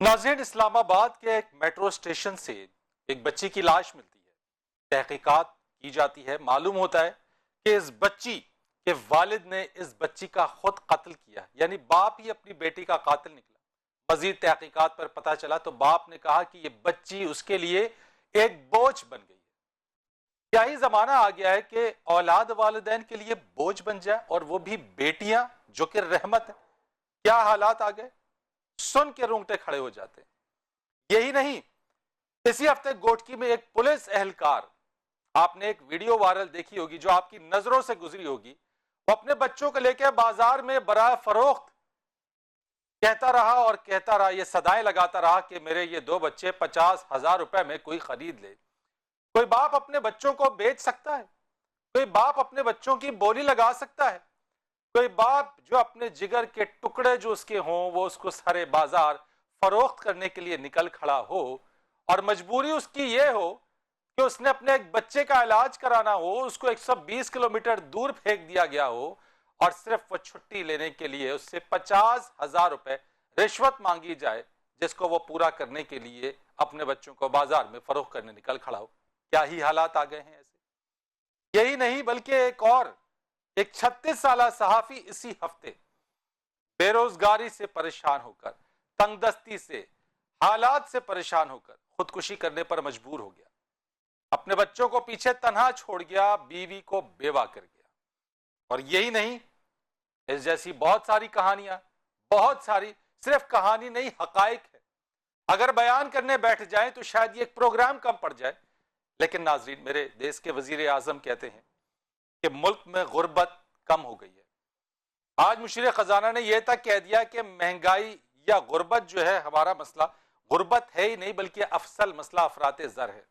नाज़रीन, इस्लामाबाद के एक मेट्रो स्टेशन से एक बच्ची की लाश मिलती है। तहकीकात की जाती है, मालूम होता है कि इस बच्ची के वालिद ने इस बच्ची का खुद कत्ल किया, यानी बाप ही अपनी बेटी का कातिल निकला। मजीद तहकीकात पर पता चला तो बाप ने कहा कि यह बच्ची उसके लिए एक बोझ बन गई है। क्या ही जमाना आ गया है कि औलाद वालिदैन के लिए बोझ बन जाए, और वो भी बेटियां जो कि रहमत है। क्या हालात आ गए, सुन के रोंगटे खड़े हो जाते हैं। यही नहीं, इसी हफ्ते गोटकी में एक पुलिस एहलकार, आपने एक वीडियो वायरल देखी होगी जो आपकी नजरों से गुजरी होगी, वो अपने बच्चों को लेकर बाजार में बराह फरोख्त कहता रहा और कहता रहा, ये सदाएं लगाता रहा कि मेरे ये दो बच्चे 50,000 रुपए में कोई खरीद ले। कोई बाप अपने बच्चों को बेच सकता है? कोई बाप अपने बच्चों की बोली लगा सकता है? कोई बाप जो अपने जिगर के टुकड़े जो उसके हों वो उसको सारे बाजार फरोख्त करने के लिए निकल खड़ा हो, और मजबूरी उसकी ये हो कि उसने अपने एक बच्चे का इलाज कराना हो, उसको 120 किलोमीटर दूर फेंक दिया गया हो, और सिर्फ वो छुट्टी लेने के लिए उससे 50,000 रुपए रिश्वत मांगी जाए, जिसको वो पूरा करने के लिए अपने बच्चों को बाजार में फरोख्त करने निकल खड़ा हो। क्या ही हालात आ गए हैं ऐसे। यही नहीं, बल्कि एक 36 साल सहाफी इसी हफ्ते बेरोजगारी से परेशान होकर, तंगदस्ती से, हालात से परेशान होकर खुदकुशी करने पर मजबूर हो गया। अपने बच्चों को पीछे तन्हा छोड़ गया, बीवी को बेवा कर गया। और यही नहीं, इस जैसी बहुत सारी कहानियां, बहुत सारी, सिर्फ कहानी नहीं, हकाइक है। अगर बयान करने बैठ जाएं तो शायद ये एक प्रोग्राम कम पड़ जाए। लेकिन नाजरीन, मेरे देश के वजीर आजम कहते हैं कि मुल्क में गुर्बत कम हो गई है। आज मुशीर खजाना ने यह तक कह दिया कि महंगाई या गुर्बत जो है, हमारा मसला गुर्बत है ही नहीं बल्कि अफसल मसला अफराते जर है।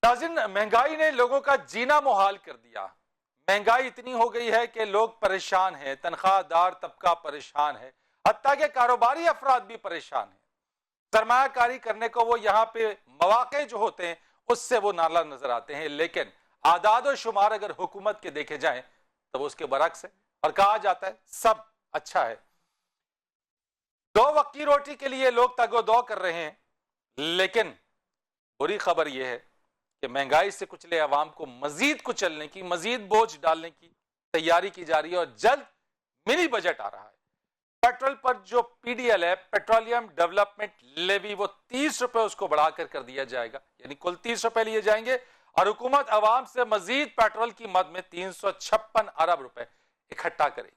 नाज़रीन, महंगाई ने लोगों का जीना मुहाल कर दिया। महंगाई इतनी हो गई है कि लोग परेशान हैं, तनख्वाहदार तबका परेशान है, हत्ता के कारोबारी अफराद भी परेशान हैं। सरमायाकारी करने को वो यहाँ पे मौके जो होते हैं उससे वो नाला नजर आते हैं, लेकिन आदाद और शुमार अगर हुकूमत के देखे जाएं तो वो उसके बरक्स है, और कहा जाता है सब अच्छा है। दो वक्त की रोटी के लिए लोग तगोदो कर रहे हैं, लेकिन बुरी खबर यह है कि महंगाई से कुचले अवाम को मजीद कुचलने की, मजीद बोझ डालने की तैयारी की जा रही है, और जल्द मिनी बजट आ रहा है। पेट्रोल पर जो पीडीएल है, पेट्रोलियम डेवलपमेंट लेवी, वो 30 रुपए उसको बढ़ाकर कर दिया जाएगा, यानी कुल 30 रुपए लिए जाएंगे, और हुकूमत अवाम से मजीद पेट्रोल की मद में 356 अरब रुपए इकट्ठा करेगी।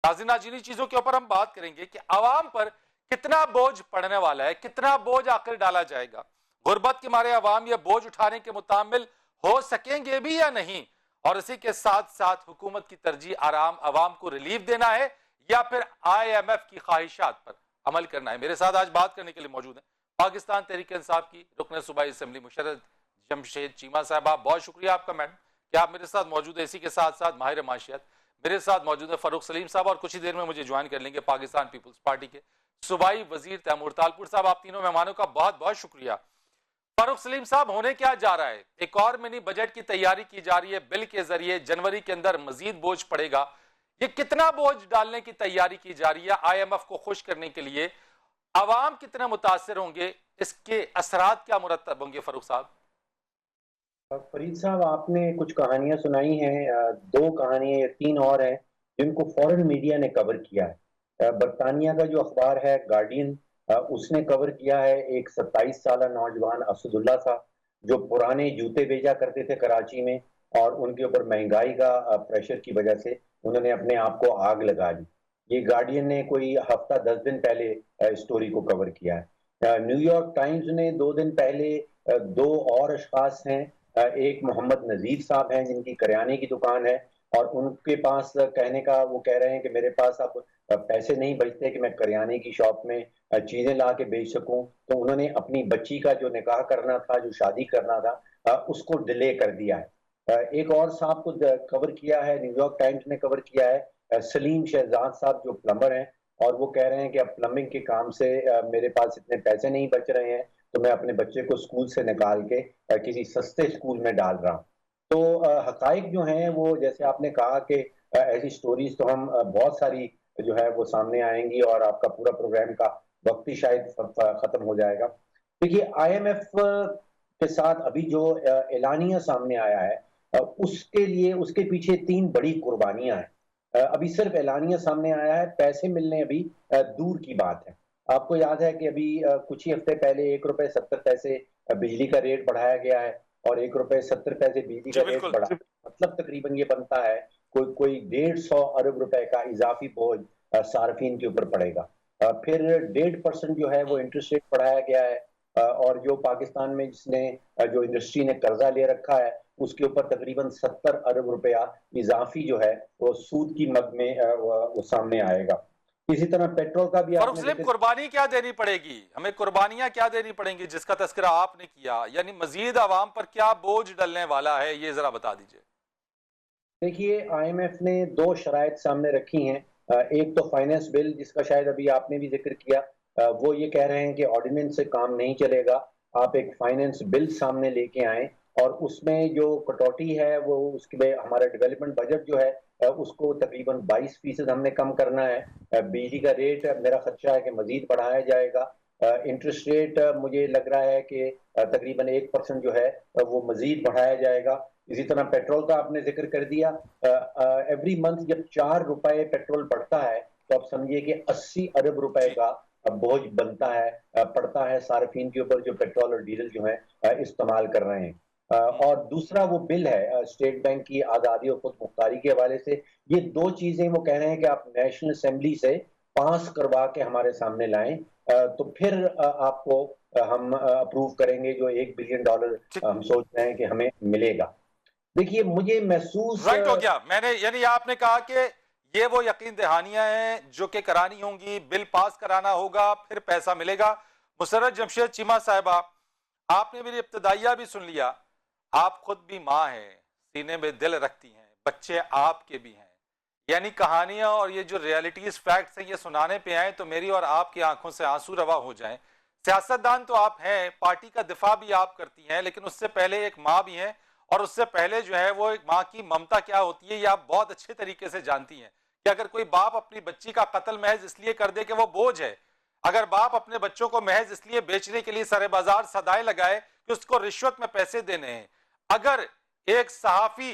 नाज़रीन, आज इन्हीं चीजों के ऊपर हम बात करेंगे कि अवाम पर कितना बोझ पड़ने वाला है, कितना बोझ आखिर डाला जाएगा। गुर्बत के मारे अवाम यह बोझ उठाने के मुतामिल हो सकेंगे भी या नहीं, और इसी के साथ साथ हुकूमत की तरजीह आराम अवाम को रिलीफ देना है या फिर IMF की ख्वाहिशात पर अमल करना है। मेरे साथ आज बात करने के लिए मौजूद है पाकिस्तान तहरीक इंसाफ की रुकन सूबाई असेंबली मुशर्रफ जमशेद चीमा साहब। बहुत शुक्रिया आपका मैडम कि आप मेरे साथ मौजूद है। इसी के साथ साथ माहिर माशियत मेरे साथ मौजूद है फारूक सलीम साहब, और कुछ ही देर में मुझे ज्वाइन कर लेंगे पाकिस्तान पीपल्स पार्टी के सूबाई वजीर तैमूर तालपुर साहब। आप तीनों मेहमानों का बहुत बहुत शुक्रिया। फारूक सलीम साहब, होने क्या जा रहा है? एक और मिनी बजट की तैयारी की जा रही है, बिल के जरिए जनवरी के अंदर मजीद बोझ पड़ेगा। ये कितना बोझ डालने की तैयारी की जा रही है IMF को खुश करने के लिए? अवाम कितने मुतासर होंगे, इसके असरात क्या मुरतब होंगे? फारूक साहब। फरीद साहब, आपने कुछ कहानियां सुनाई हैं, दो कहानियां या तीन और हैं जिनको फॉरेन मीडिया ने कवर किया है। बरतानिया का जो अखबार है गार्डियन, उसने कवर किया है एक 27 साल नौजवान असदुल्ला साहब जो पुराने जूते भेजा करते थे कराची में, और उनके ऊपर महंगाई का प्रेशर की वजह से उन्होंने अपने आप को आग लगा दी। ये गार्डियन ने कोई हफ्ता 10 दिन पहले स्टोरी को कवर किया है। न्यूयॉर्क टाइम्स ने 2 दिन पहले दो और अशखास हैं, एक मोहम्मद नजीर साहब हैं जिनकी करियाने की दुकान है, और उनके पास कहने का वो कह रहे हैं कि मेरे पास अब पैसे नहीं बचते कि मैं करियाने की शॉप में चीजें ला के बेच सकूं, तो उन्होंने अपनी बच्ची का जो निकाह करना था, जो शादी करना था, उसको डिले कर दिया है। एक और साहब को कवर किया है, न्यूयॉर्क टाइम्स ने कवर किया है, सलीम शहजाद साहब जो प्लम्बर हैं, और वो कह रहे हैं कि अब प्लम्बिंग के काम से मेरे पास इतने पैसे नहीं बच रहे हैं, तो मैं अपने बच्चे को स्कूल से निकाल के किसी सस्ते स्कूल में डाल रहा हूँ। तो हकाइक जो हैं वो, जैसे आपने कहा कि ऐसी स्टोरीज तो हम बहुत सारी जो है वो सामने आएंगी, और आपका पूरा प्रोग्राम का वक्त ही शायद खत्म हो जाएगा। देखिए IMF के साथ अभी जो एलानिया सामने आया है, उसके लिए उसके पीछे 3 बड़ी कुर्बानियां हैं। अभी सिर्फ एलानिया सामने आया है, पैसे मिलने अभी दूर की बात है। आपको याद है कि अभी कुछ ही हफ्ते पहले ₹1.70 बिजली का रेट बढ़ाया गया है और ₹1.70 बिजली जी का रेट बिल्कुल। बढ़ा, मतलब तकरीबन ये बनता है कोई कोई 150 अरब रुपए का इजाफी बोझ सार्फिन के ऊपर पड़ेगा। फिर 1.5% जो है वो इंटरेस्ट रेट बढ़ाया गया है, और जो पाकिस्तान में जिसने जो इंडस्ट्री ने कर्जा ले रखा है उसके ऊपर तकरीबन 70 अरब रुपया इजाफी जो है वो सूद की मद में वो सामने आएगा। इसी तरह पेट्रोल का भी फारूक आपने सलीम, जिक्र। कुर्बानी क्या देनी पड़ेगी, हमें कुर्बानियां क्या देनी पड़ेंगी जिसका तस्करा आपने किया, यानी मजीद आवाम पर क्या बोझ डलने वाला है, ये जरा बता दीजिए। देखिए IMF ने 2 शराइत सामने रखी हैं। एक तो फाइनेंस बिल जिसका शायद अभी आपने भी जिक्र किया, वो ये कह रहे हैं कि ऑर्डिनेंस से काम नहीं चलेगा, आप एक फाइनेंस बिल सामने लेके आएं और उसमें जो कटौती है वो उसके हमारा डेवलपमेंट बजट जो है उसको तकरीबन 22% हमने कम करना है। बिजली का रेट मेरा खदशा है कि मजीद बढ़ाया जाएगा। इंटरेस्ट रेट मुझे लग रहा है कि तकरीबन 1% जो है वो मजीद बढ़ाया जाएगा। इसी तरह पेट्रोल का आपने जिक्र कर दिया। एवरी मंथ जब ₹4 पेट्रोल बढ़ता है तो आप समझिए कि 80 अरब रुपए जी का बोझ बनता है, पड़ता है सार्फिन के ऊपर जो पेट्रोल और डीजल जो है इस्तेमाल कर रहे हैं। और दूसरा वो बिल है स्टेट बैंक की आजादी और खुद मुख्तारी के हवाले से। ये 2 चीजें वो कह रहे हैं कि आप नेशनल असेंबली से पास करवा के हमारे सामने लाएं, तो फिर आपको हम अप्रूव करेंगे जो $1 बिलियन हम सोच रहे हैं कि हमें मिलेगा। देखिए मुझे महसूस राइट हो गया मैंने, यानी आपने कहा कि ये वो यकीन दहानियां हैं जो कि करानी होंगी, बिल पास कराना होगा, फिर पैसा मिलेगा। मुसर्रत जमशेद चीमा साहिबा, आपने मेरी इब्तदाइया भी सुन लिया, आप खुद भी माँ हैं, सीने में दिल रखती हैं, बच्चे आपके भी हैं, यानी कहानियां और ये जो रियलिटीज फैक्ट्स हैं ये सुनाने पे आए तो मेरी और आपकी आंखों से आंसू रवा हो जाएं। सियासतदान तो आप हैं, पार्टी का दिफा भी आप करती हैं, लेकिन उससे पहले एक माँ भी हैं और उससे पहले जो है वो एक माँ की ममता क्या होती है ये आप बहुत अच्छे तरीके से जानती हैं कि अगर कोई बाप अपनी बच्ची का कत्ल महज इसलिए कर दे कि वो बोझ है, अगर बाप अपने बच्चों को महज इसलिए बेचने के लिए सरे बाजार सदाएं लगाए कि उसको रिश्वत में पैसे देने हैं, अगर एक सहाफी,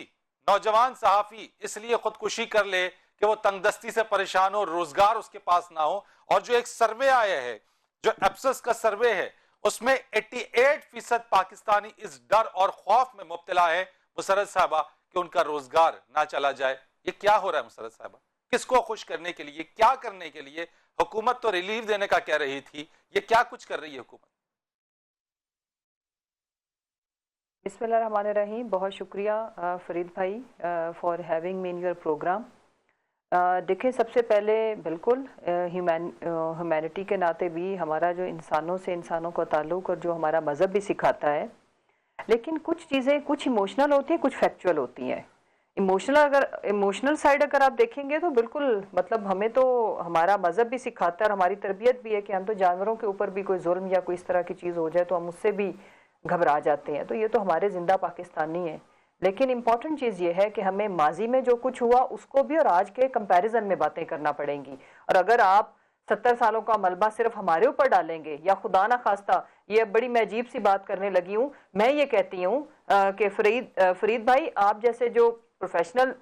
नौजवान सहाफी इसलिए खुदकुशी कर ले कि वो तंगदस्ती से परेशान हो, रोजगार उसके पास ना हो, और जो एक सर्वे आया है, जो एप्सस का सर्वे है, उसमें 88% पाकिस्तानी इस डर और खौफ में मुब्तला है मुसर्रत साहबा कि उनका रोजगार ना चला जाए। ये क्या हो रहा है मुसर्रत साहबा? किसको खुश करने के लिए, क्या करने के लिए? हुकूमत तो रिलीफ देने का कह रही थी, ये क्या कुछ कर रही है हुकूमत? बिस्मिल्लाहिर्रहमानिर्रहीम। बहुत शुक्रिया फरीद भाई for having me in your programme. देखिए, सबसे पहले बिल्कुल ह्यूमैनिटी के नाते भी हमारा जो इंसानों से इंसानों का ताल्लुक़ और जो हमारा मज़हब भी सिखाता है, लेकिन कुछ चीज़ें कुछ इमोशनल होती हैं, कुछ फैक्चुअल होती हैं। इमोशनल साइड अगर आप देखेंगे तो बिल्कुल मतलब हमें तो हमारा मज़हब भी सिखाता है और हमारी तरबियत भी है कि हम तो जानवरों के ऊपर भी कोई जुल्म या कोई इस तरह की चीज़ हो जाए तो हम उससे भी घबरा जाते हैं। तो ये तो हमारे ज़िंदा पाकिस्तानी हैं। लेकिन इम्पॉर्टेंट चीज़ ये है कि हमें माजी में जो कुछ हुआ उसको भी और आज के कंपैरिजन में बातें करना पड़ेंगी। और अगर आप 70 सालों का मलबा सिर्फ हमारे ऊपर डालेंगे या खुदा ना खास्ता, ये बड़ी मैं अजीब सी बात करने लगी हूँ, मैं ये कहती हूँ कि फरीद भाई, आप जैसे जो प्रोफेशनल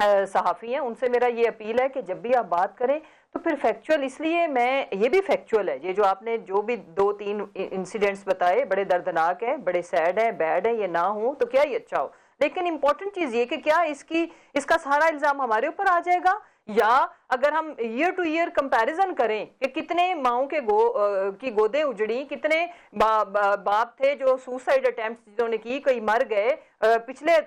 सहाफ़ी हैं उनसे मेरा ये अपील है कि जब भी आप बात करें तो फिर फैक्चुअल, इसलिए मैं ये भी फैक्चुअल है, ये जो आपने जो भी 2-3 इंसिडेंट्स बताए बड़े दर्दनाक हैं, बड़े सैड हैं, बैड है, ये ना हो तो क्या ही अच्छा हो। लेकिन इंपॉर्टेंट चीज़ ये कि क्या इसका सारा इल्ज़ाम हमारे ऊपर आ जाएगा, या अगर हम ईयर टू ईयर कंपैरिजन करें कि कितने माओं के की गोदें उजड़ी, कितने बाप थे जो सुसाइड अटेम्प्ट जिन्होंने की, कई मर गए पिछले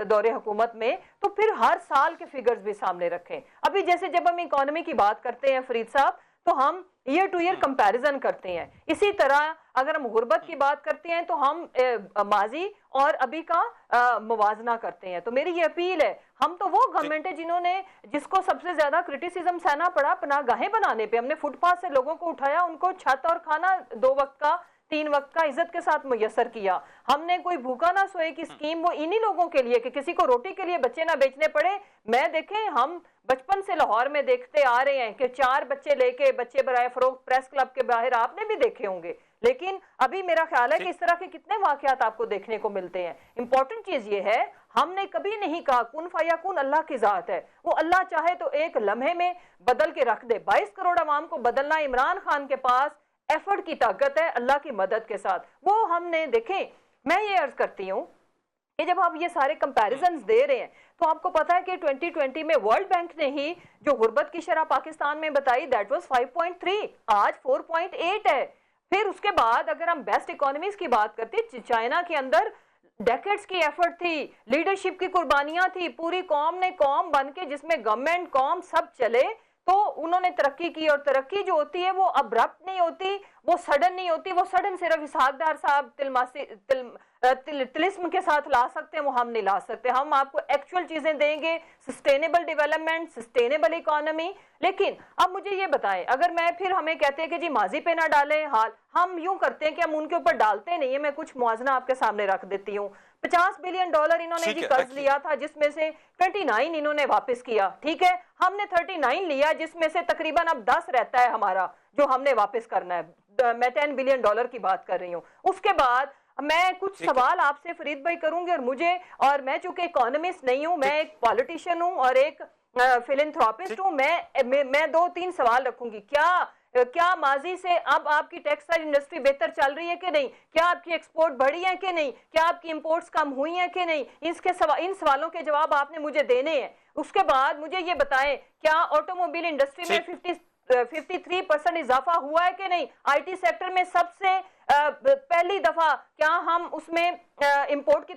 दौरे हुकूमत में, तो फिर हर साल के फिगर्स भी सामने रखें। अभी जैसे जब हम इकोनॉमी की बात करते हैं फरीद साहब, तो हम ईयर टू ईयर कंपैरिजन करते हैं। इसी तरह अगर हम गुर्बत की बात करते हैं तो हम माजी और अभी का मुवाजना करते हैं। तो मेरी ये अपील है, हम तो वो गवर्नमेंट है जिसको सबसे ज्यादा क्रिटिसिज्म सहना पड़ा पनाहगाहें बनाने पे। हमने फुटपाथ से लोगों को उठाया, उनको छत और खाना 2 वक्त का 3 वक्त का इज्जत के साथ मुयस्सर किया। हमने कोई भूखा ना सोए की स्कीम वो इन्हीं लोगों के लिए कि किसी को रोटी के लिए बच्चे ना बेचने पड़े। मैं देखें, हम बचपन से लाहौर में देखते आ रहे हैं कि 4 बच्चे लेके बच्चे बराए फरोख्त प्रेस क्लब के बाहर, आपने भी देखे होंगे, लेकिन अभी मेरा ख्याल है कि इस तरह के कितने वाकयात आपको देखने को मिलते हैं। इंपॉर्टेंट चीज ये है, हमने कभी नहीं कहा कुन फयाकुन अल्लाह की जात है, वो अल्लाह चाहे तो एक लम्हे में बदल के रख दे। 22 करोड़ अवाम को बदलना इमरान खान के पास एफर्ट की ताकत है, अल्लाह की मदद के साथ वो हमने देखें। मैं ये अर्ज करती हूँ कि जब आप ये सारे कंपैरिजन्स दे रहे हैं तो आपको पता है कि 2020 में वर्ल्ड बैंक ने ही जो गुर्बत की शरह पाकिस्तान में बताई दैट वाज 5.3, आज 4.8 है। फिर उसके बाद अगर हम बेस्ट इकोनॉमीज की बात करते हैं, चाइना के अंदर डेकेड्स की एफर्ट थी, लीडरशिप की कुर्बानियां थी, पूरी कौम ने कौम बन के जिसमें गवर्नमेंट कौम सब चले तो उन्होंने तरक्की की। और तरक्की जो होती है वो अब्रप्ट नहीं होती, वो सडन नहीं होती। वो सडन सिर्फ इसहाकदार साहब तिलिस्म के साथ ला सकते हैं, वो हम नहीं ला सकते। हम आपको एक्चुअल चीजें देंगे, सस्टेनेबल डेवलपमेंट, सस्टेनेबल इकोनॉमी। लेकिन अब मुझे ये बताएं, अगर मैं फिर हमें कहते हैं कि जी माजी पे ना डालें हाल, हम यूं करते हैं कि हम उनके ऊपर डालते नहीं है। मैं कुछ मुआवजा आपके सामने रख देती हूँ। $50 बिलियन इन्होंने जी कर्ज लिया था, जिसमें से 29 इन्होंने वापस किया, ठीक है। हमने 39 लिया, जिसमें से तकरीबन अब 10 रहता है हमारा जो हमने वापस करना है। मैं $10 बिलियन की बात कर रही हूँ। उसके बाद मैं कुछ सवाल आपसे फरीद भाई करूंगी, और मैं चूंकि इकोनॉमिस्ट नहीं हूं, मैं एक पॉलिटिशियन हूं और एक फिलैंथ्रोपिस्ट हूं। मैं 2-3 सवाल रखूंगी। क्या माजी से अब आपकी टेक्सटाइल इंडस्ट्री बेहतर चल रही है कि नहीं? क्या आपकी एक्सपोर्ट बढ़ी है कि नहीं? क्या आपकी इंपोर्ट्स कम हुई हैं कि नहीं? इन सवालों के जवाब आपने मुझे देने हैं। उसके बाद मुझे ये बताएं, क्या ऑटोमोबाइल इंडस्ट्री में 53% इजाफा हुआ है कि नहीं? आईटी सेक्टर में सबसे पहली दफा क्या हम उसमें एक्सपोर्ट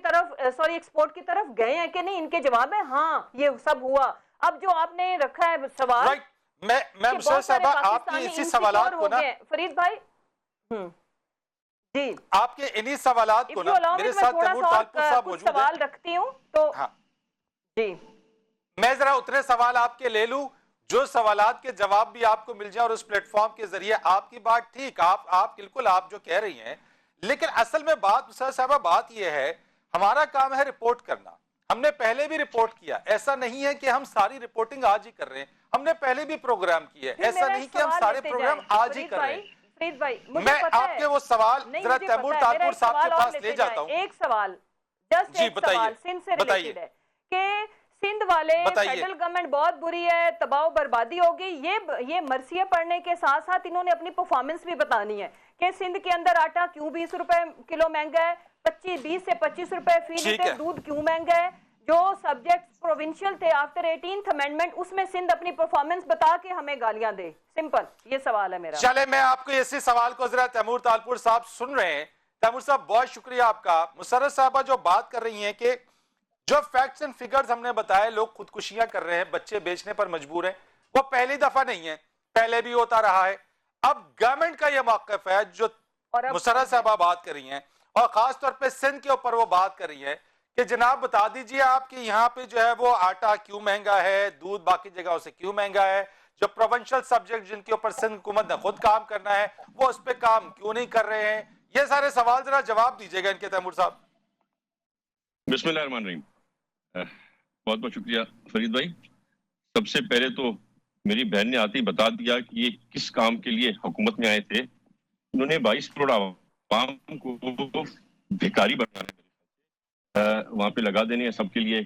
की तरफ गए हैं कि नहीं? इनके जवाब है हाँ, ये सब हुआ। अब जो आपने रखा है सवाल, मैं मुसर्रत साहबा आपके इसी सवालात को ना फरीद भाई जी, आपके इन्हीं सवालात को ना मेरे साथ तैमूर तालपुर साहब मौजूद हैं। सवाल रखती हूँ तो हाँ जी, मैं जरा उतने सवाल आपके ले लूं जो सवालात के जवाब भी आपको मिल जाए, और उस प्लेटफॉर्म के जरिए आपकी बात ठीक, आप बिल्कुल आप जो कह रही हैं, लेकिन असल में बात मुसर्रत साहबा बात यह है, हमारा काम है रिपोर्ट करना। हमने पहले भी रिपोर्ट किया, ऐसा नहीं है कि हम सारी रिपोर्टिंग आज ही कर रहे हैं, हमने पहले भी प्रोग्राम किए, ऐसा नहीं कि हम सारे प्रोग्राम आज ही कर रहे हैं। मैं आपके वो सवाल जरा तैमूर तालपुर साहब के पास ले जाता हूँ। एक सवाल, जस्ट एक सवाल सिंध से रिलेटेड है कि सिंध वाले फेडरल गवर्नमेंट बहुत बुरी है, तबाह बर्बादी होगी। ये मरसिया पढ़ने के साथ साथ इन्होंने अपनी परफॉर्मेंस भी बतानी है कि सिंध के अंदर आटा क्यों 20 रुपए किलो महंगा है, 20 से 25 रुपए फी लीटर दूध क्यों महंगा है। जो सब्जेक्ट प्रोविंशियल थे आफ्टर 18th अमेंडमेंट, उसमें सिंध अपनी परफॉर्मेंस बता के हमें गालियां दे। सिंपल ये सवाल है मेरा। चले मैं आपको इसी सवाल को जरा तैमूर तालपुर साहब सुन रहे हैं। तैमूर साहब बहुत शुक्रिया आपका। मुसर्रत साहबा जो बात कर रही हैं कि जो फैक्ट्स एंड फिगर्स हमने बताए, लोग खुदकुशियां कर रहे हैं, बच्चे बेचने पर मजबूर हैं, वो पहली दफा नहीं है, पहले भी होता रहा है। अब गवर्नमेंट का ये मौकफ है जो मुसर्रत साहबा बात कर रही हैं, और खास तौर पे सिंध के ऊपर वो बात कर रही है कि जनाब बता दीजिए आपके यहाँ पे जो है वो आटा क्यों महंगा है, दूध बाकी जगहों से क्यों महंगा है, जो प्रोविंशियल सब्जेक्ट जिनके ऊपर सिंध हुकूमत ने खुद काम करना है वो उस पर काम क्यों नहीं कर रहे हैं। ये सारे सवाल जरा जवाब दीजिएगा इनके तैमूर साहब। बिस्मिल्लाहिर्रहमानिर्रहीम। बहुत बहुत शुक्रिया फरीद भाई। सबसे पहले तो मेरी बहन ने आते ही बता दिया कि ये किस काम के लिए हुकूमत में आए थे। इन्होंने 22 करोड़ आवाम को भिखारी बनाने वहां पे लगा देने हैं सबके लिए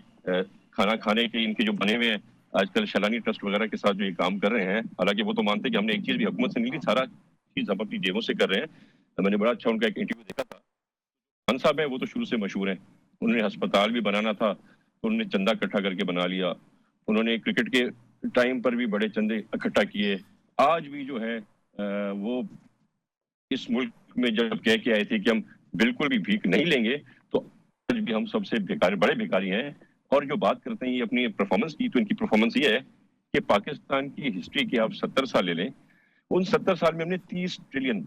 खाना खाने के इनके जो बने हुए हैं आजकल शलानी ट्रस्ट वगैरह के साथ जो ये काम कर रहे हैं। हालांकि वो तो मानते कि हमने एक चीज भी हुकूमत से नहीं ली, सारा चीज हम अपनी जेबों से कर रहे हैं। मैंने बड़ा अच्छा उनका एक इंटरव्यू देखा था। खान साहब है वो तो शुरू से मशहूर हैं, उन्होंने अस्पताल भी बनाना था तो उन्होंने चंदा इकट्ठा करके बना लिया। उन्होंने क्रिकेट के टाइम पर भी बड़े चंदे इकट्ठा किए। आज भी जो है वो इस मुल्क में जब कह के आए थे कि हम बिल्कुल भी भीख नहीं लेंगे, तो आज भी हम सबसे भिखारी बड़े भिखारी हैं। और जो बात करते हैं ये अपनी परफॉर्मेंस की, तो इनकी परफॉर्मेंस ये है कि पाकिस्तान की हिस्ट्री की आप 70 साल ले लें, उन 70 साल में हमने 30 ट्रिलियन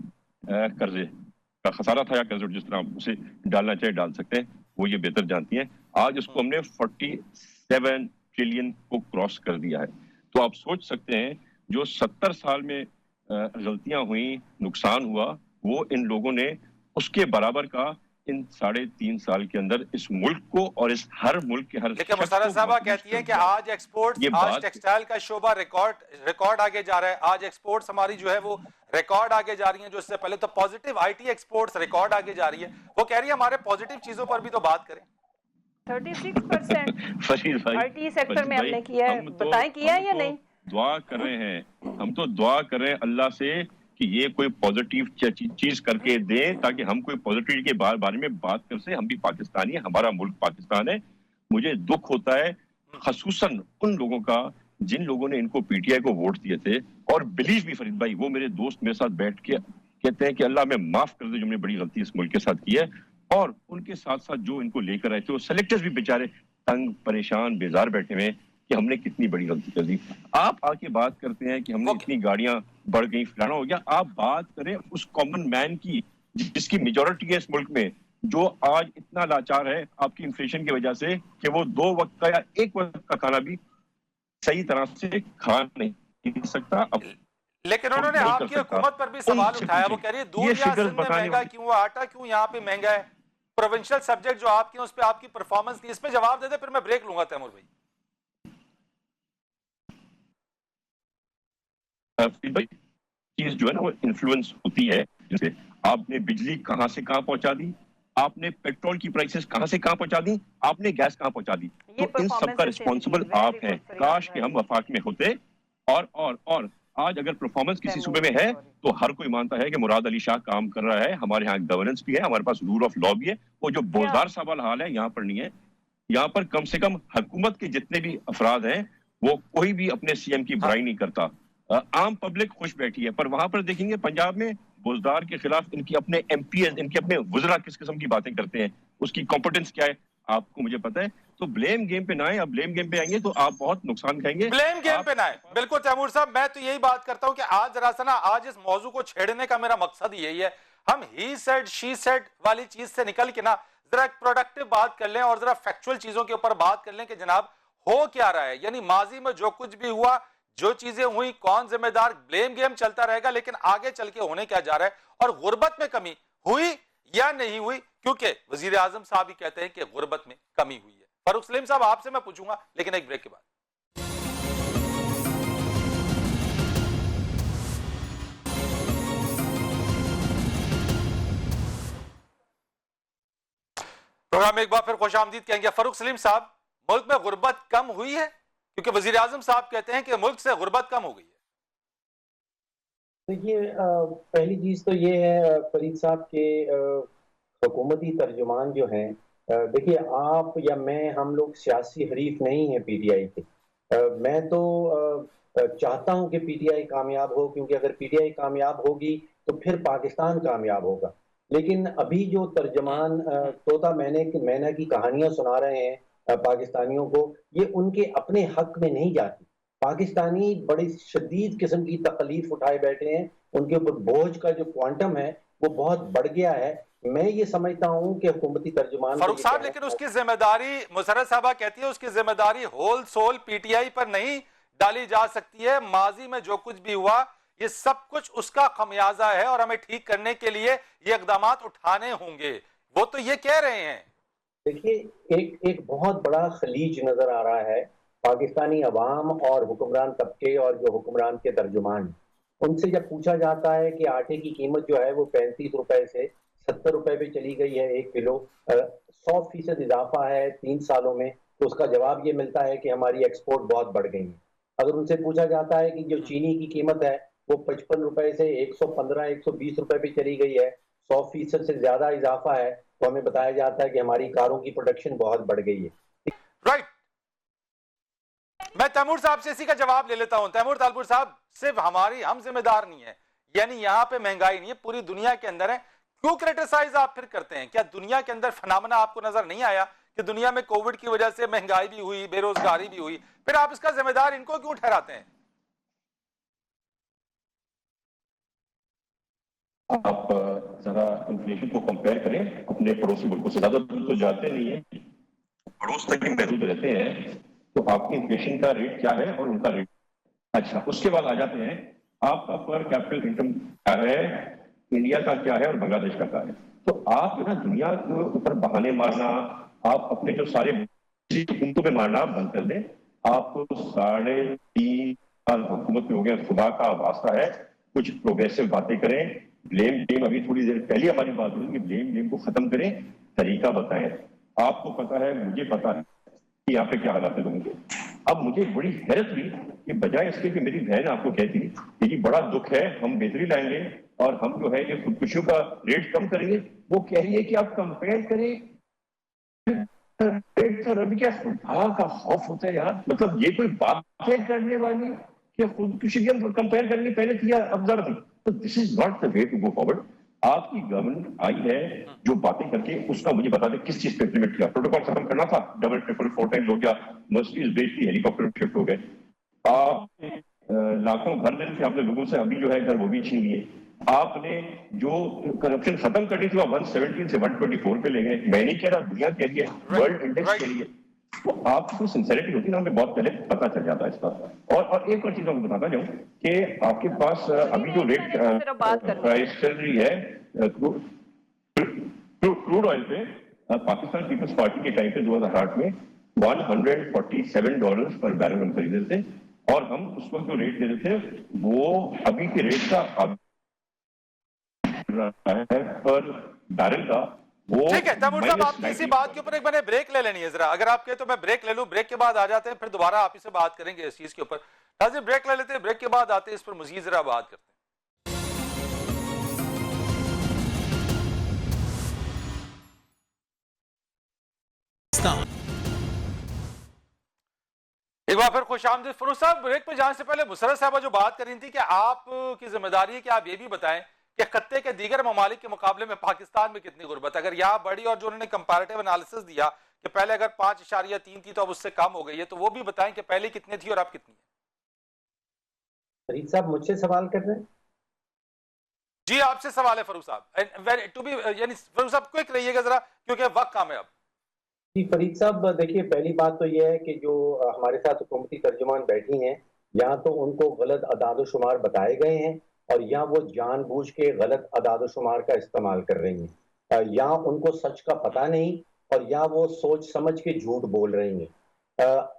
कर्जे का खसारा था, या कर्ज जिस तरह उसे डालना चाहे डाल सकते हैं, वो ये बेहतर जानती हैं। आज उसको हमने 47 ट्रिलियन को क्रॉस कर दिया है। तो आप सोच सकते हैं जो 70 साल में गलतियां हुई, नुकसान हुआ, वो इन लोगों ने उसके बराबर का इन 3.5 साल के अंदर इस मुल्क को और इस हर मुल्क के हर लेकिन मुशर्रफ साहबा कहती हैं कि आज एक्सपोर्ट्स, आज टेक्सटाइल का शोबा रिकॉर्ड आगे जा रहा है। आज एक्सपोर्ट्स हमारी जो है वो रिकॉर्ड आगे जा रही हैं, जो इससे पहले तो पॉजिटिव आईटी एक्सपोर्ट्स रिकॉर्ड आगे जा रही है। वो कह रही है हमारे पॉजिटिव चीजों पर भी तो बात करें। 36% आईटी सेक्टर में हमने किया है, बताएं किया है या नहीं? दुआ कर रहे हैं, हम तो दुआ कर रहे हैं अल्लाह से कि ये कोई पॉजिटिव चीज करके दे ताकि हम कोई पॉजिटिव के बारे में बात कर सके। हम भी पाकिस्तानी है, हमारा मुल्क पाकिस्तान है। मुझे दुख होता है खसूसन उन लोगों का जिन लोगों ने इनको पीटीआई को वोट दिए थे। और बिलीव भी फरीद भाई, वो मेरे दोस्त मेरे साथ बैठ के कहते हैं कि अल्लाह में माफ कर दे जो हमने बड़ी गलती इस मुल्क के साथ की है। और उनके साथ साथ जो इनको लेकर आए थे वो सेलेक्टर्स भी बेचारे तंग परेशान बेजार बैठे हुए कि हमने कितनी बड़ी गलती कर दी। आप आके बात करते हैं कि हमने इतनी गाड़ियां बढ़ गई, फलाना हो गया। आप बात करें उस कॉमन मैन की जिसकी मेजॉरिटी है इस मुल्क में, जो आज इतना लाचार है आपकी इन्फ्लेशन की वजह से कि वो 2 वक्त का या 1 वक्त का खाना भी सही तरह से खा नहीं सकता। लेकिन उन्होंने आपकी हुकूमत पर भी सवाल उठाया। वो कह रही है दूध या सिंध में महंगा क्यों, आटा क्यों यहाँ पे महंगा है, प्रोविंशियल सब्जेक्ट जो आपके उस पर आपकी परफॉर्मेंस की, इस पे जवाब दे दे, फिर मैं ब्रेक लूंगा। तैमूर भाई चीज जो है ना वो इन्फ्लुएंस होती है। जैसे आपने बिजली कहां से कहां पहुंचा दी, आपने पेट्रोल की प्राइसेस कहां से कहां पहुंचा दी, आपने गैस कहां पहुंचा दी। तो इन सब का रिस्पॉन्सिबल आप हैं। काश कि हम वफाक में होते। और आज अगर परफॉर्मेंस किसी सूबे में है तो हर कोई मानता है कि मुराद अली शाह काम कर रहा है, हमारे यहाँ गवर्नेंस भी है, हमारे पास रूल ऑफ लॉ भी है। वो जो बोझदार सा वाला हाल है यहाँ पर नहीं है। यहाँ पर कम से कम हुकूमत के जितने भी अफराद हैं वो कोई भी अपने सीएम की बुराई नहीं करता। आम पब्लिक खुश बैठी है। पर वहां पर देखेंगे पंजाब में बोझदार के खिलाफ इनकी अपने एमपीएस, इनके अपने वज़रा किस किस्म की बातें करते हैं, उसकी कॉम्पिटेंस क्या है आपको मुझे पता है। तो ब्लेम गेम पे ना आए। अब ब्लेम गेम पे आएंगे तो आप बहुत नुकसान खाएंगे। ब्लेम गेम पे ना आए। बिल्कुल तैमूर साहब, मैं तो यही बात करता हूं कि आज जरा सा ना, आज इस मौजू को छेड़ने का मेरा मकसद यही है। हम ही सेड शी सेड वाली चीज से निकल के ना जरा एक प्रोडक्टिव बात कर लें और जरा फैक्चुअल चीजों के ऊपर बात कर लें कि जनाब हो क्या रहा है। यानी माजी में जो कुछ भी हुआ, जो चीजें हुई, कौन जिम्मेदार, ब्लेम गेम चलता रहेगा। लेकिन आगे चल के होने क्या जा रहा है और गुर्बत में कमी हुई या नहीं हुई, क्योंकि वजीर आजम साहब ही कहते हैं कि गुर्बत में कमी हुई है। फारूक सलीम साहब आपसे मैं पूछूंगा, लेकिन एक ब्रेक के बाद। प्रोग्राम में एक बार फिर खुशामदीद कहेंगे। फारूक सलीम साहब, मुल्क में गुर्बत कम हुई है? क्योंकि वजीर आजम साहब कहते हैं कि मुल्क से गुर्बत कम हो गई है। देखिए, पहली चीज तो ये है फरीद साहब के हुकूमती तर्जुमान जो हैं, देखिए आप या मैं, हम लोग सियासी हरीफ नहीं है पीटीआई के। मैं तो चाहता हूं कि पीटीआई कामयाब हो, क्योंकि अगर पीटीआई कामयाब होगी तो फिर पाकिस्तान कामयाब होगा। लेकिन अभी जो तर्जमान तोता मैना की कहानियां सुना रहे हैं पाकिस्तानियों को, ये उनके अपने हक में नहीं जाती। पाकिस्तानी बड़ी शदीद किस्म की तकलीफ उठाए बैठे हैं, उनके ऊपर बोझ का जो क्वांटम है वो बहुत बढ़ गया है। मैं ये समझता हूं कि हुकूमती तर्जुमान फारूक साहब, लेकिन उसकी जिम्मेदारी, मुशर्रफ साहबा कहती है उसकी जिम्मेदारी होल सोल पीटीआई पर नहीं डाली जा सकती है। माजी में जो कुछ भी हुआ ये सब कुछ उसका खमियाजा है और हमें ठीक करने के लिए ये इकदाम उठाने होंगे। वो तो ये कह रहे हैं। देखिए, एक बहुत बड़ा खलीज नजर आ रहा है पाकिस्तानी अवाम और हुक्मरान तबके और जो हुक्मरान के तर्जुमान, उनसे जब पूछा जाता है कि आटे की कीमत जो है वो 35 रुपए से 70 रुपए पे चली गई है 1 किलो, 100% इजाफा है 3 सालों में, तो उसका जवाब ये मिलता है कि हमारी एक्सपोर्ट बहुत बढ़ गई है। अगर उनसे पूछा जाता है कि जो चीनी की कीमत है वो 55 रुपए से 115-120 रुपए पे चली गई है, 100% से ज्यादा इजाफा है, तो हमें बताया जाता है कि हमारी कारों की प्रोडक्शन बहुत बढ़ गई है। राइट, मैं तैमूर साहब से इसी का जवाब ले लेता हूं। तैमूर तालपुर साहब, सिर्फ हम जिम्मेदार नहीं है, यानी यहाँ पे महंगाई नहीं है, पूरी दुनिया के अंदर है। क्यों क्रिटिसाइज आप फिर करते हैं? क्या दुनिया के अंदर फनामना आपको नजर नहीं आया कि दुनिया में कोविड की वजह से महंगाई भी हुई, बेरोजगारी भी हुई, फिर आप इसका जिम्मेदार इनको क्यों ठहराते हैं? आप जरा इन्फ्लेशन को कंपेयर करें अपने पड़ोसी मुल्कों से। ज्यादा दूर तो जाते नहीं है, पड़ोस तक ही महदूद रहते हैं। तो आपकी इन्फ्लेशन का रेट क्या है और उनका रेट। अच्छा, उसके बाद आ जाते हैं आपका पर कैपिटल इनकम क्या है इंडिया का क्या है और बांग्लादेश का क्या है। तो आप ना दुनिया के ऊपर बहाने मारना, आप अपने जो सारे उनको पे मारना बंद कर दें। आप 3.5 साल हुकूमत में हो गया, खुदा का वास्ता है कुछ प्रोग्रेसिव बातें करें। ब्लेम गेम, अभी थोड़ी देर पहले हमारी बात हुई कि ब्लेम गेम को खत्म करें, तरीका बताएं। आपको पता है, मुझे पता है कि यहाँ पे क्या हालात है लोगों के। अब मुझे बड़ी हैरत हुई कि बजाय इसके कि मेरी बहन आपको कहती कि जी बड़ा दुख है, हम बेहतरी लाएंगे और हम जो है ये खुदकुशियों का रेट कम करेंगे, वो कह रही है कि आप कंपेयर करें रेट। तो रवि क्या खुदा का खौफ होता है यार, मतलब ये कोई बातें करने वाली कि खुदकुशी की हम कंपेयर करनी पहले किया अब जरा थी। तो this is not the way to go forward. आपकी गवर्नमेंट आई है जो बातें करके, उसका मुझे बता दें किस चीज पे इम्प्लीमेंट किया। प्रोटोकॉल खत्म करना था, डबल ट्रिपल 4 टाइम हो गया, मर्सिडीज बेच दी, हेलीकॉप्टर शिफ्ट हो गए। आप लाखों घर लेने थे आपने लोगों से, अभी जो है घर वो भी छीन लिए। आपने जो करप्शन खत्म करनी थी वो 117 से 124 पे ले गए। मैं नहीं कह रहा, दुनिया कह रही है, वर्ल्ड इंडेक्स कह रही है। तो आपको सिंसेरिटी होती ना, हमें बहुत पहले पता चल जाता है इस बात। और एक और चीज मैं बताना चाहूँ कि आपके पास अभी जो रेट प्राइस चल रही है क्रूड ऑयल पे, पाकिस्तान पीपल्स पार्टी के टाइम पे 2008 में $147 पर बैरल हम खरीदे थे, और हम उस वक्त जो रेट दे रहे थे वो अभी के रेट का पर बैरल का वो। ठीक है तैमूर साहब, आपकी इसी बात के ऊपर एक मैंने ब्रेक ले लेनी है जरा, अगर आप कहे तो मैं ब्रेक ले लूं, ब्रेक के बाद आ जाते हैं, फिर दोबारा आप इसे बात करेंगे इस चीज के ऊपर। नाज़रीन ब्रेक ले लेते हैं, ब्रेक के बाद आते हैं इस पर मजीद जरा बात करते हैं। एक बार फिर खुशामदीद। फरूख साहब, ब्रेक पे जाने से पहले मुसर्रत साहबा जो बात कर रही थी कि आपकी जिम्मेदारी है कि आप ये भी बताएं कि खत्ते के दीगर ममालिक के मुकाबले में पाकिस्तान में कितनी गुर्बत, अगर यहाँ बढ़ी, और जो उन्होंने कंपैरेटिव एनालिसिस दिया कि पहले अगर 5.3 थी तो अब उससे कम हो गई है, तो वो भी बताएं कि पहले कितनी थी और अब कितनी है। फरीद साहब मुझसे सवाल कर रहे हैं? जी आपसे सवाल है फरूख साहब, टू बी यानी फरूख साहब क्विक रहिएगा जरा क्योंकि वक्त कम है अब। जी फरीद साहब, देखिए पहली बात तो यह है कि जो हमारे साथ हुकूमती तर्जुमान बैठी हैं, यहाँ तो उनको गलत अदाद-ओ-शुमार बताए गए हैं और यहाँ वो जानबूझ के गलत अदाद-ओ-शुमार का इस्तेमाल कर रही हैं। यहाँ उनको सच का पता नहीं और यहाँ वो सोच समझ के झूठ बोल रही हैं।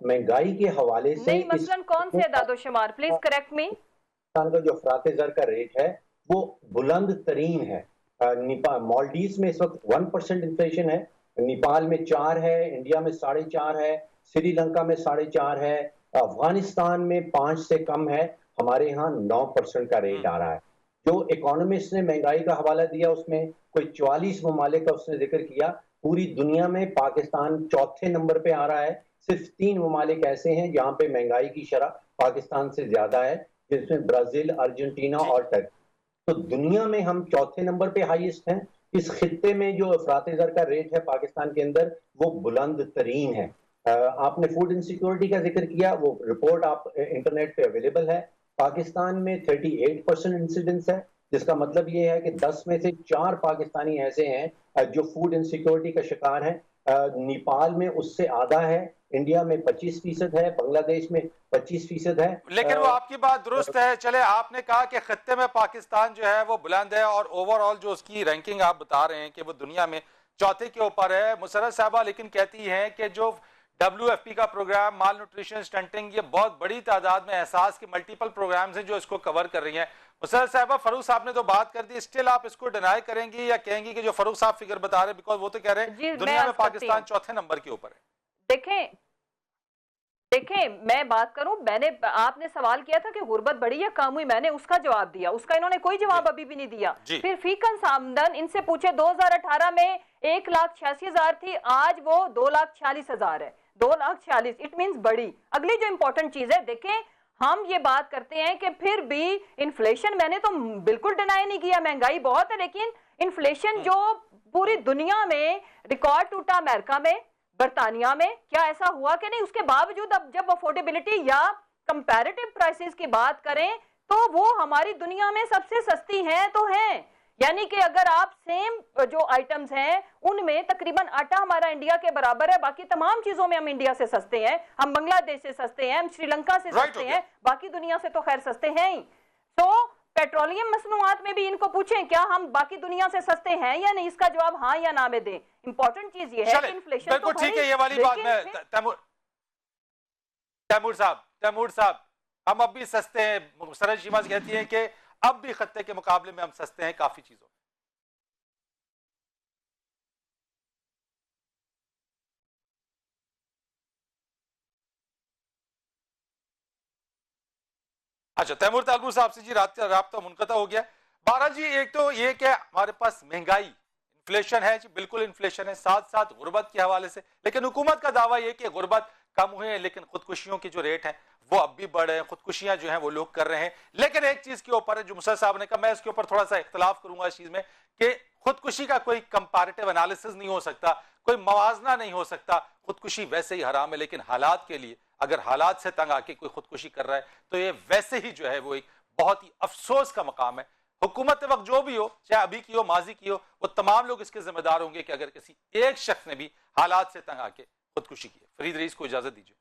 महंगाई के हवाले से नहीं, मसलन कौन से अदाद-ओ-शुमार, प्लीज करेक्ट मी। पाकिस्तान का जो अफरात ज़र का रेट है वो बुलंद तरीन है। मालदीव्स में इस वक्त 1% इन्फ्लेशन है, नेपाल में 4 है, इंडिया में 4.5 है, श्रीलंका में 4.5 है, अफगानिस्तान में 5 से कम है, हमारे यहाँ 9% का रेट आ रहा है। जो इकोनॉमिस्ट ने महंगाई का हवाला दिया उसमें कोई 44 ममालिक का उसने जिक्र किया। पूरी दुनिया में पाकिस्तान चौथे नंबर पे आ रहा है। सिर्फ 3 ममालिक ऐसे हैं जहाँ पे महंगाई की शरह पाकिस्तान से ज्यादा है, जिसमें ब्राजील, अर्जेंटीना और टर्की। तो दुनिया में हम चौथे नंबर पे हाईएस्ट हैं। इस खित्ते में जो अफरात-ए-ज़र का रेट है पाकिस्तान के अंदर वो बुलंद तरीन है। आपने फूड इनसिक्योरिटी का जिक्र किया, वो रिपोर्ट आप इंटरनेट पे अवेलेबल है। पाकिस्तान में 38% इंसिडेंस है, जिसका मतलब ये है कि 10 में से 4 पाकिस्तानी ऐसे हैं जो फूड इनसिक्योरिटी का शिकार हैं। नेपाल में उससे आधा है, इंडिया में 25% है, बांग्लादेश में 25% है। लेकिन वो आपकी बात दुरुस्त है। चले, आपने कहा कि खत्ते में पाकिस्तान जो है वो बुलंद है और ओवरऑल जो उसकी रैंकिंग आप बता रहे हैं कि वो दुनिया में चौथे के ऊपर है। मुसर्रत साहबा लेकिन कहती हैं कि जो WFP का प्रोग्राम माल न्यूट्रिशन स्टंटिंग, ये बहुत बड़ी तादाद में एहसास के मल्टीपल प्रोग्राम्स हैं जो इसको कवर कर रही हैं। मुसर्रत साहबा, फरूख साहब ने तो बात कर दी, स्टिल आप इसको डिनाई करेंगी या कहेंगी कि जो फरूख साहब फिगर बता रहे हैं, बिकॉज वो तो कह रहे हैं दुनिया में पाकिस्तान चौथे नंबर के ऊपर है। देखें मैं बात करूं, आपने सवाल किया था कि गुर्बत बढ़ी या कम हुई, मैंने उसका जवाब दिया, उसका इन्होंने कोई जवाब अभी भी नहीं दिया। फिर फीकन आमदन इनसे पूछे, 2018 में 1,86,000 थी, आज वो 2,46,000 है। 2,46,000 इट मींस बढ़ी। अगली जो इंपॉर्टेंट चीज है, देखें हम ये बात करते हैं कि फिर भी इन्फ्लेशन, मैंने तो बिल्कुल डिनाई नहीं किया, महंगाई बहुत है, लेकिन इन्फ्लेशन जो पूरी दुनिया में रिकॉर्ड टूटा, अमेरिका में, बर्तानिया में, क्या ऐसा हुआ कि नहीं? उसके बावजूद अब जब अफोर्डेबिलिटी या कंपैरेटिव प्राइसेस की बात करें तो वो हमारी दुनिया में सबसे सस्ती हैं तो हैं। यानी कि अगर आप सेम जो आइटम्स हैं उनमें तकरीबन आटा हमारा इंडिया के बराबर है, बाकी तमाम चीजों में हम इंडिया से सस्ते हैं, हम बांग्लादेश से सस्ते हैं, हम श्रीलंका से सस्ते हैं, बाकी दुनिया से तो खैर सस्ते हैं ही। तो पेट्रोलियम मसनूआत में भी इनको पूछें क्या हम बाकी दुनिया से ससते हैं या नहीं, इसका जवाब हाँ या ना में दें। इंपॉर्टेंट चीज ये है कि इन्फ्लेशन बिल्कुल ठीक है, ये वाली बात मैं तैमूर साहब हम अब भी सस्ते हैं। सरज शिमाज कहती हैं कि अब भी खत्ते के मुकाबले में हम सस्ते हैं काफी चीजों। अच्छा, तैमूर तालपुर साहब से जी राब्ता मुनक़ता हो गया। बारह जी, एक तो ये कि हमारे पास महंगाई इन्फ्लेशन है जी, बिल्कुल इन्फ्लेशन है, साथ साथ गुर्बत के हवाले से। लेकिन हुकूमत का दावा यह कि गुर्बत कम हुए हैं, लेकिन खुदकुशियों के जो रेट हैं वो अब भी बढ़ रहे हैं, खुदकुशियां जो हैं वो लोग कर रहे हैं। लेकिन एक चीज के ऊपर है जो मुसर साहब ने कहा, मैं इसके ऊपर थोड़ा सा इख्तलाफ करूंगा इस चीज में कि खुदकुशी का कोई कंपैरेटिव एनालिसिस नहीं हो सकता, कोई मवाजना नहीं हो सकता। खुदकुशी वैसे ही हराम है, लेकिन हालात के लिए अगर हालात से तंग आके कोई खुदकुशी कर रहा है तो ये वैसे ही जो है वो एक बहुत ही अफसोस का मकाम है। हुकूमत वक्त जो भी हो, चाहे अभी की हो माजी की हो, वो तमाम लोग इसके जिम्मेदार होंगे कि अगर किसी एक शख्स ने भी हालात से तंग आके खुदकुशी की है। फरीद रईस को इजाजत दीजिए।